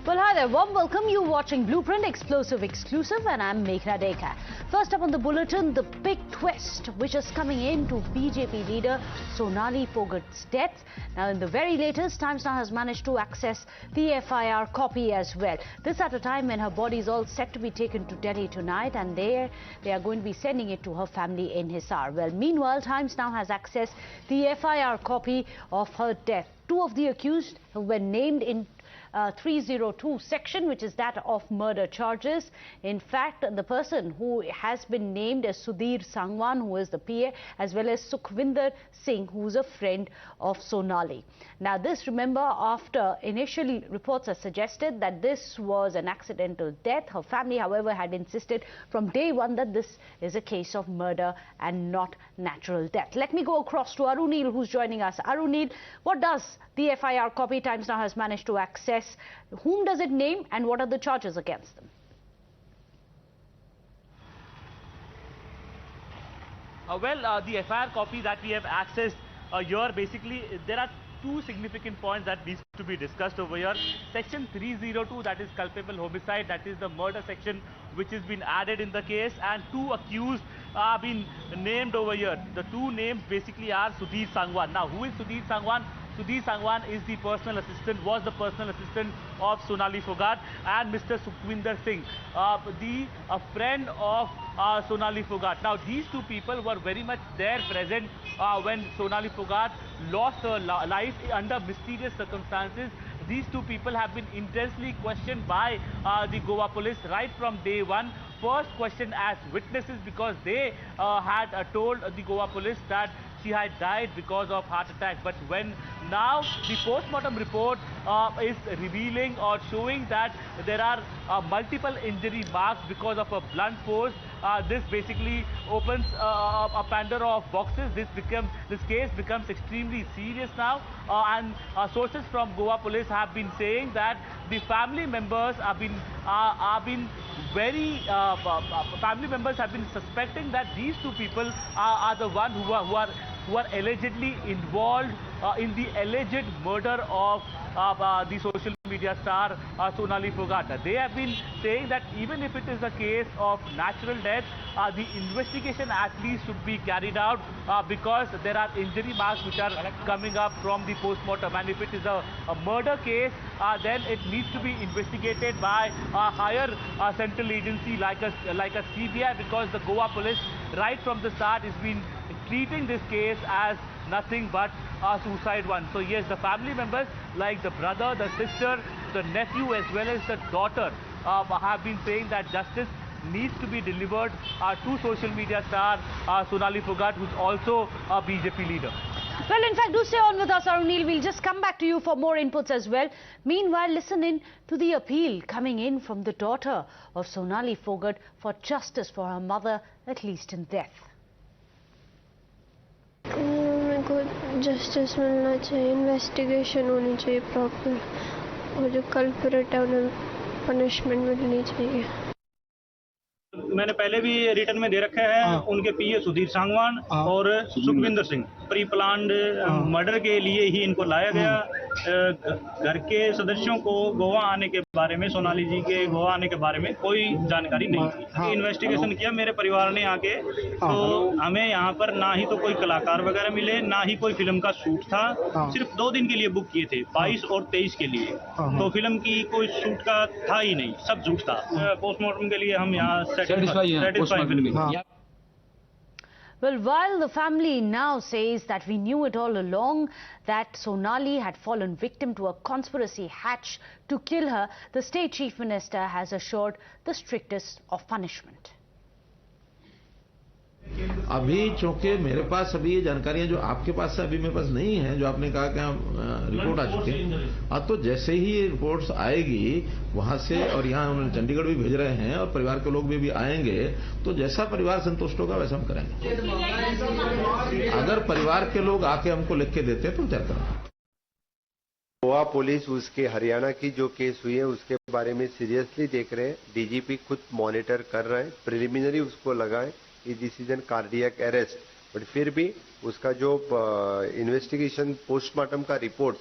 Well, hi there. Warm welcome. You're watching Blueprint Explosive Exclusive, and I'm Meghna Deka. First up on the bulletin, the big twist which is coming in to BJP leader Sonali Phogat's death. Now, in the very latest, Times Now has managed to access the FIR copy as well. This at a time when her body is all set to be taken to Delhi tonight, and there they are going to be sending it to her family in Hisar. Well, meanwhile, Times Now has accessed the FIR copy of her death. Two of the accused were named in 302 section, which is that of murder charges. In fact, the person who has been named as Sudhir Sangwan, who is the PA, as well as Sukhvinder Singh, who is a friend of Sonali. Now, this, remember, after initially reports have suggested that this was an accidental death. Her family, however, had insisted from day one that this is a case of murder and not natural death. Let me go across to Arunil, who's joining us. Arunil, what does the FIR copy Times Now has managed to access? Whom does it name and what are the charges against them? The FIR copy that we have accessed here, basically there are two significant points that needs to be discussed over here. Section 302, that is culpable homicide, that is the murder section which has been added in the case, and two accused have been named over here. The two names basically are Sudhir Sangwan. Now, who is Sudhir Sangwan? Sudhir Sangwan is the personal assistant, was the personal assistant of Sonali Phogat, and Mr. Sukhvinder Singh, a friend of Sonali Phogat. Now, these two people were very much there present when Sonali Phogat lost her life under mysterious circumstances. These two people have been intensely questioned by the Goa police right from day one. First questioned as witnesses because they had told the Goa police that she had died because of heart attack. But when now the post-mortem report is revealing or showing that there are multiple injury marks because of a blunt force, this basically opens a Pandora of boxes. This case becomes extremely serious now, and sources from Goa police have been saying that the family members have been suspecting that these two people are the one who are allegedly involved in the alleged murder of the social media star Sonali Phogat. They have been saying that even if it is a case of natural death, the investigation at least should be carried out because there are injury marks which are coming up from the post-mortem. And if it is a murder case, then it needs to be investigated by a higher central agency like a CBI, because the Goa police right from the start has been treating this case as nothing but a suicide one. So yes, the family members like the brother, the sister, the nephew as well as the daughter have been saying that justice needs to be delivered to social media star Sonali Phogat, who's also a BJP leader. Well, in fact, do stay on with us, Arunil. We'll just come back to you for more inputs as well. Meanwhile, listen in to the appeal coming in from the daughter of Sonali Phogat for justice for her mother, at least in death. मेरे को justice मिलना चाहिए, investigation होनी चाहिए proper, और जो culprit है उन्हें पनिशमेंट मिलनी चाहिए। मैंने पहले भी रिटर्न में दे रखे हैं। उनके पीए सुधीर सांगवान और Sukhwinder Singh pre planned murder के लिए ही इनको लाया गया। घर के सदस्यों को गोवा आने के बारे में, सोनाली जी के गोवा आने के बारे में कोई जानकारी नहीं थी। इन्वेस्टिगेशन किया मेरे परिवार ने आके, तो हमें यहाँ पर ना ही तो कोई कलाकार वगैरह मिले, ना ही कोई फिल्म का शूट था। सिर्फ 2 दिन के लिए बुक किए थे, 22 और 23 के लिए। तो फिल्म की कोई शूट का था ही नहीं, सब झूठ था। पोस्टमार्टम के लिए हम यहाँ satisfy. Well, while the family now says that we knew it all along, that Sonali had fallen victim to a conspiracy hatched to kill her, the state chief minister has assured the strictest of punishment. अभी चूंकि मेरे पास अभी ये जानकारियां जो आपके पास अभी मेरे पास नहीं है, जो आपने कहा कि रिपोर्ट आ चुकी है, तो जैसे ही ये रिपोर्ट्स आएगी वहां से, और यहाँ उन्होंने चंडीगढ़ भी भेज रहे हैं और परिवार के लोग भी आएंगे, तो जैसा परिवार संतुष्ट होगा वैसा हम करेंगे। अगर परिवार के लोग आके हमको लिख के देते हैं तो विचार करेंगे। गोवा पुलिस उसके हरियाणा की जो केस हुई है उसके बारे में सीरियसली देख रहे हैं। डीजीपी खुद मॉनिटर कर रहे हैं। प्रिलिमिनरी उसको लगाए डिसीजन कार्डियक अरेस्ट, बट फिर भी उसका जो इन्वेस्टिगेशन पोस्टमार्टम का रिपोर्ट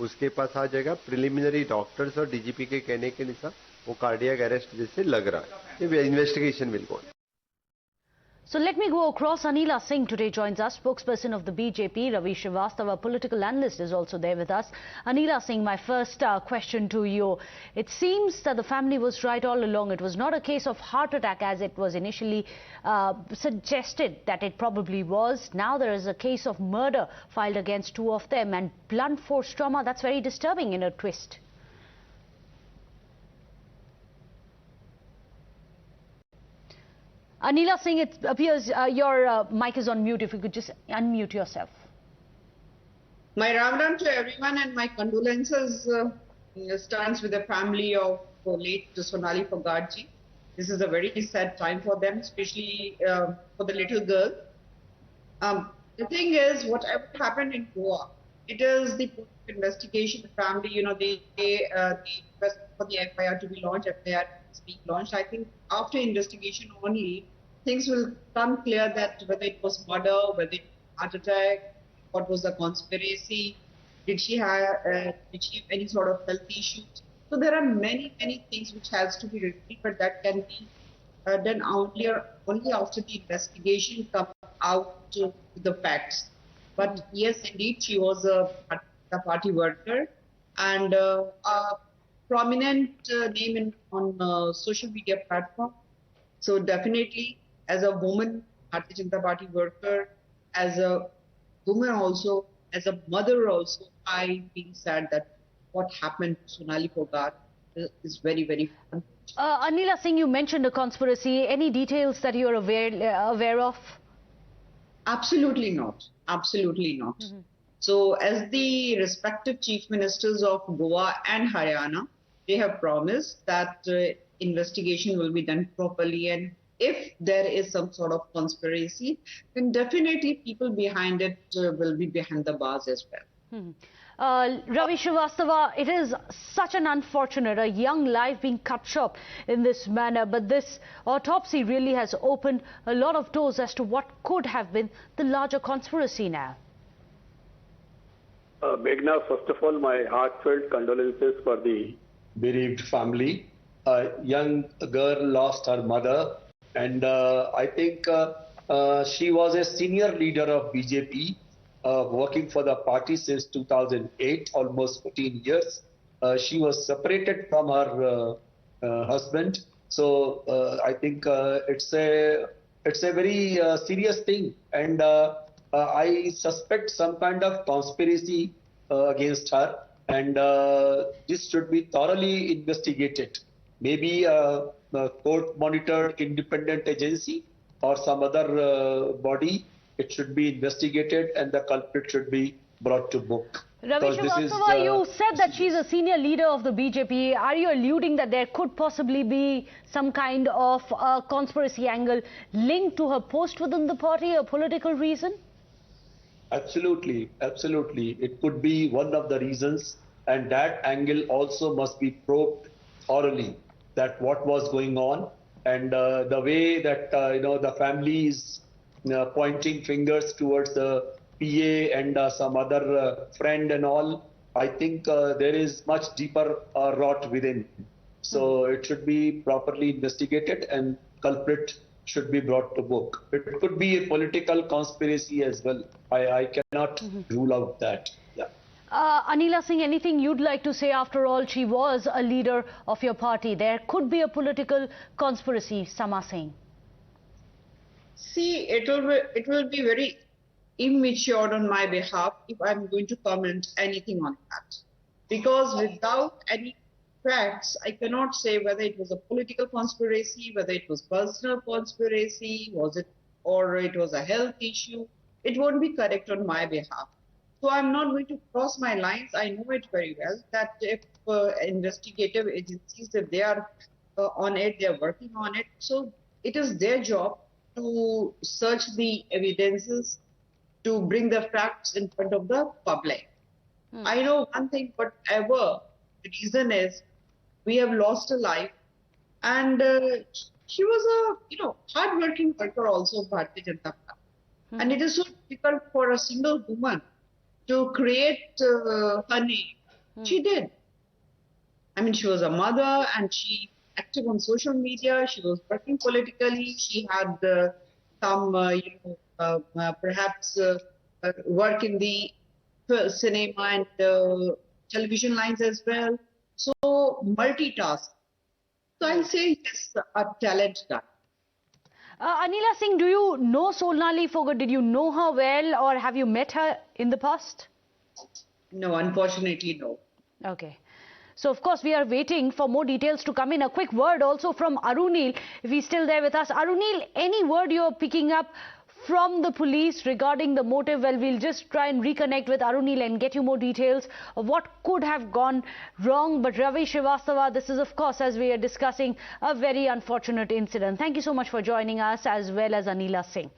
उसके पास आ जाएगा। प्रिलिमिनरी डॉक्टर्स और डीजीपी के कहने के अनुसार वो कार्डियक अरेस्ट जैसे लग रहा है। ये investigation will go. So let me go across. Anila Singh today joins us, spokesperson of the BJP. Ravi Srivastava, political analyst, is also there with us. Anila Singh, my first question to you. It seems that the family was right all along. It was not a case of heart attack as it was initially suggested that it probably was. Now there is a case of murder filed against two of them and blunt force trauma. That's very disturbing in a twist. Anila Singh, it appears your mic is on mute. If you could just unmute yourself. My Ram to everyone and my condolences stands with the family of late Sonali Phogat ji. This is a very sad time for them, especially for the little girl. The thing is, whatever happened in Goa, it is the investigation, the family, they request for the FIR to be launched, FIR is being launched. I think after investigation only, things will come clear that whether it was murder, whether it was heart attack, what was the conspiracy, did she have any sort of health issues. So there are many things which has to be revealed, but that can be done only after the investigation comes out to the facts. But yes, indeed, she was a party worker and a prominent name on social media platform. So definitely, as a woman, Bharatiya Janata Party worker, as a woman also, as a mother also, I feel sad that what happened to Sonali Phogat is very unfortunate. Anila Singh, you mentioned a conspiracy. Any details that you are aware of? Absolutely not. Absolutely not. So as the respective chief ministers of Goa and Haryana, they have promised that investigation will be done properly, and if there is some sort of conspiracy, then definitely people behind it will be behind the bars as well. Ravi Srivastava, it is such an unfortunate, a young life being cut short in this manner, but this autopsy really has opened a lot of doors as to what could have been the larger conspiracy now. Meghna, first of all, my heartfelt condolences for the bereaved family. A young girl lost her mother, and I think she was a senior leader of BJP, working for the party since 2008, almost 14 years. She was separated from her husband, so I think it's a very serious thing, and I suspect some kind of conspiracy against her, and this should be thoroughly investigated. Maybe a court-monitored independent agency or some other body. It should be investigated and the culprit should be brought to book. Ravi Srivastava, you said that she's a senior leader of the BJP. Are you alluding that there could possibly be some kind of conspiracy angle linked to her post within the party, a political reason? Absolutely. It could be one of the reasons, and that angle also must be probed thoroughly, that what was going on, and the way that the family is pointing fingers towards the PA and some other friend and all. I think there is much deeper rot within. So it should be properly investigated and culprit should be brought to book. It could be a political conspiracy as well. I cannot rule out that. Yeah. Anila Singh, anything you'd like to say? After all, she was a leader of your party. There could be a political conspiracy, some are saying. See, it will be very immature on my behalf if I'm going to comment anything on that. Because without any facts, I cannot say whether it was a political conspiracy, whether it was personal conspiracy, or it was a health issue. It won't be correct on my behalf. So I'm not going to cross my lines. I know it very well that if investigative agencies, if they are on it, they are working on it. So it is their job to search the evidences, to bring the facts in front of the public. I know one thing, whatever the reason is, we have lost a life, and she was a hard-working worker also, Bharatiya Janata Party. And it is so difficult for a single woman to create her name She did. I mean, she was a mother and she active on social media. She was working politically. She had some, perhaps work in the cinema and television lines as well. So multitask. So I'll say yes, a talent guy. Anila Singh, do you know Sonali Phogat? Did you know her well, or have you met her in the past? No, unfortunately, no. Okay. So, of course, we are waiting for more details to come in. A quick word also from Arunil, if he's still there with us. Arunil, any word you're picking up from the police regarding the motive? Well, we'll just try and reconnect with Arunil and get you more details of what could have gone wrong. But Ravi Srivastava, this is, of course, as we are discussing, a very unfortunate incident. Thank you so much for joining us, as well as Anila Singh.